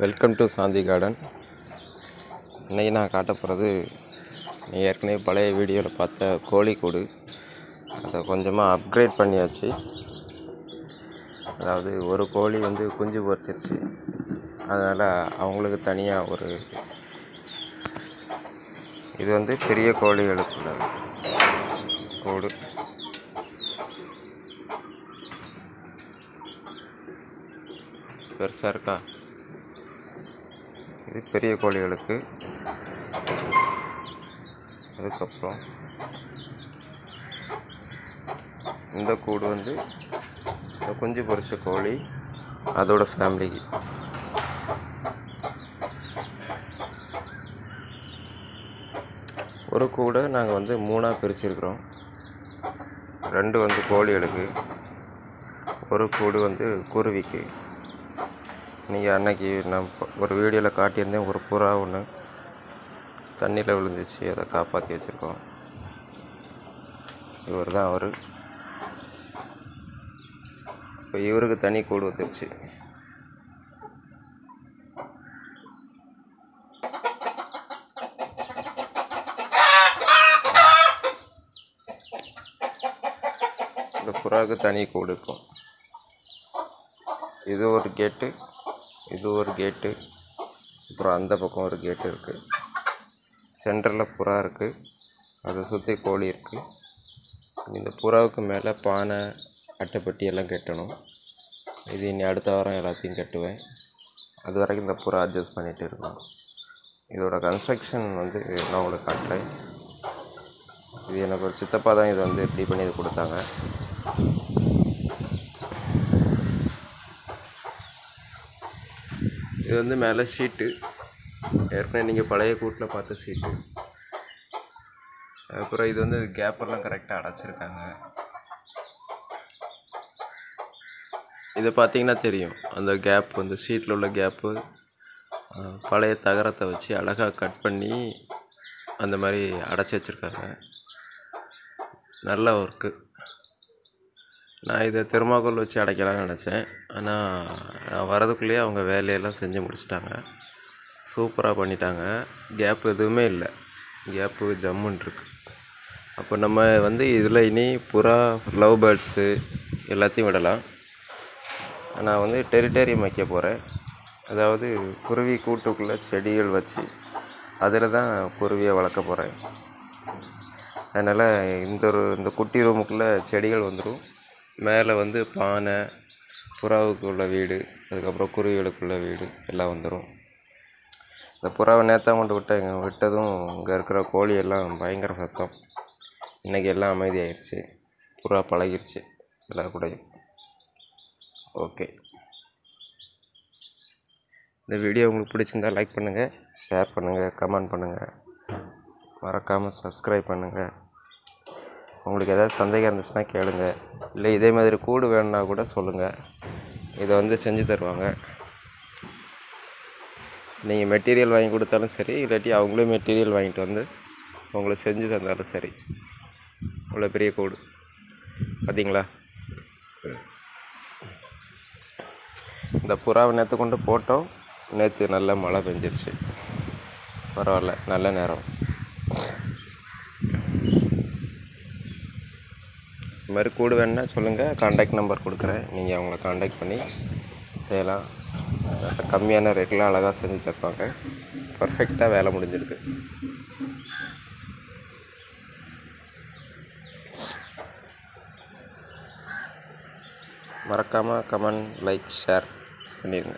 Welcome to Shanti garden. இன்றைக்கி நான் காட்ட போகிறது நீங்கள் ஏற்கனவே பழைய வீடியோவில் பார்த்த கோழிக்கூடு. அதை கொஞ்சமாக அப்கிரேட் பண்ணியாச்சு. அதாவது ஒரு கோழி குஞ்சு பொரிச்சிருச்சு. அதனால் அவங்களுக்கு தனியாக இது பெரிய கோழிகளுக்குள்ள கூடு. பெருசாக இருக்கா? இது பெரிய கோழிகளுக்கு. அதுக்கப்புறம் இந்த கூடு இந்த குஞ்சு பொரிச்ச கோழி அதோட ஃபேமிலிக்கு. ஒரு கூடை நாங்கள் 3ஆக பிரிச்சுருக்குறோம். 2 கோழிகளுக்கு, ஒரு கூடு குருவிக்கு. நீங்கள் அன்னைக்கு நான் ஒரு வீடியோவில் காட்டியிருந்தேன், ஒரு புறா ஒன்று தண்ணியில் விழுந்துச்சு, அதை காப்பாற்றி வச்சுருக்கோம். இவர் தான் அவர். இப்போ இவருக்கு தனி கூடு வந்துருச்சு. இந்த புறாவுக்கு தனி கூடு இருக்கும். இது ஒரு கேட்டு, இது ஒரு கேட்டு, அப்புறம் அந்த பக்கம் ஒரு கேட்டு இருக்குது. சென்டரில் புறா இருக்குது, அதை சுற்றி கோழி இருக்குது. இந்த புறாவுக்கு மேலே பானை, அட்டைப்பட்டி எல்லாம் கட்டணும். இது இனி அடுத்த வாரம் எல்லாத்தையும் கட்டுவேன். அது வரைக்கும் இந்த புறா அட்ஜஸ்ட் பண்ணிகிட்டு இருக்கணும். இதோட கன்ஸ்ட்ரக்ஷன் நான் உங்களுக்கு காட்டுறேன். இது எனக்கு ஒரு சித்தப்பா தான் இது ரெடி பண்ணி இது கொடுத்தாங்க. இது மேலே ஷீட்டு, ஏற்கனவே நீங்கள் பழைய கூட்டில் பார்த்த ஷீட்டு. அப்புறம் இது கேப்பெல்லாம் கரெக்டாக அடைச்சிருக்காங்க. இதை பார்த்தீங்கன்னா தெரியும், அந்த கேப் ஷீட்டில் உள்ள கேப்பு பழைய தகரத்தை வச்சு அழகாக கட் பண்ணி அந்த மாதிரி அடைச்சி வச்சுருக்காங்க. நல்ல ஒர்க்கு. நான் இதை தெர்மாக்கோல் வச்சு அடைக்கலாம்னு நினச்சேன். ஆனால் நான் வரதுக்குள்ளேயே அவங்க வேலையெல்லாம் செஞ்சு முடிச்சிட்டாங்க. சூப்பராக பண்ணிட்டாங்க. கேப் எதுவுமே இல்லை, கேப்பு ஜம்முன்னு இருக்கு. அப்போ நம்ம இதில் இனி புறா, லவ் பேர்ட்ஸு எல்லாத்தையும் விடலாம். நான் டெரிட்டேரியம் வைக்க போகிறேன். அதாவது குருவி கூட்டுக்குள்ளே செடிகள் வச்சு அதில் தான் குருவியை வளர்க்க போகிறேன். அதனால் இந்த குட்டி ரூமுக்குள்ளே செடிகள் வந்துடும். மேலே பானை, புறாவுக்கு உள்ள வீடு, அதுக்கப்புறம் குருவிகளுக்குள்ள வீடு எல்லாம் வந்துடும். இந்த புறாவை நேற்றாக கொண்டு விட்டதும் இங்கே இருக்கிற கோழியெல்லாம் பயங்கர சத்தம். இன்றைக்கி எல்லாம் அமைதியாகிடுச்சு. புறா பழகிடுச்சு எல்லா கூடையும். ஓகே, இந்த வீடியோ உங்களுக்கு பிடிச்சிருந்தால் லைக் பண்ணுங்கள், ஷேர் பண்ணுங்கள், கமெண்ட் பண்ணுங்கள், மறக்காமல் சப்ஸ்கிரைப் பண்ணுங்கள். உங்களுக்கு ஏதாவது சந்தேகம் இருந்துச்சுன்னா கேளுங்க. இல்லை இதே மாதிரி கூடு வேணுன்னா கூட சொல்லுங்கள். இதை செஞ்சு தருவாங்க. நீங்கள் மெட்டீரியல் வாங்கி கொடுத்தாலும் சரி, இல்லாட்டி அவங்களே மெட்டீரியல் வாங்கிட்டு உங்களுக்கு செஞ்சு தந்தாலும் சரி. இவ்வளோ பெரிய கூடு பார்த்தீங்களா? இந்த புறாவை நேற்று கொண்டு போட்டோம். நேற்று நல்ல மழை பெஞ்சிருச்சு. பரவாயில்ல, நல்ல நேரம். இது மாதிரி கூடு வேணுன்னா சொல்லுங்கள், கான்டாக்ட் நம்பர் கொடுக்குறேன். நீங்கள் அவங்கள கான்டாக்ட் பண்ணி செய்யலாம். கம்மியான ரேட்டில் அழகாக செஞ்சு தருவாங்க. பர்ஃபெக்டாக வேலை முடிஞ்சிருக்கு. மறக்காமல் கமெண்ட், லைக், ஷேர் பண்ணிடுங்க.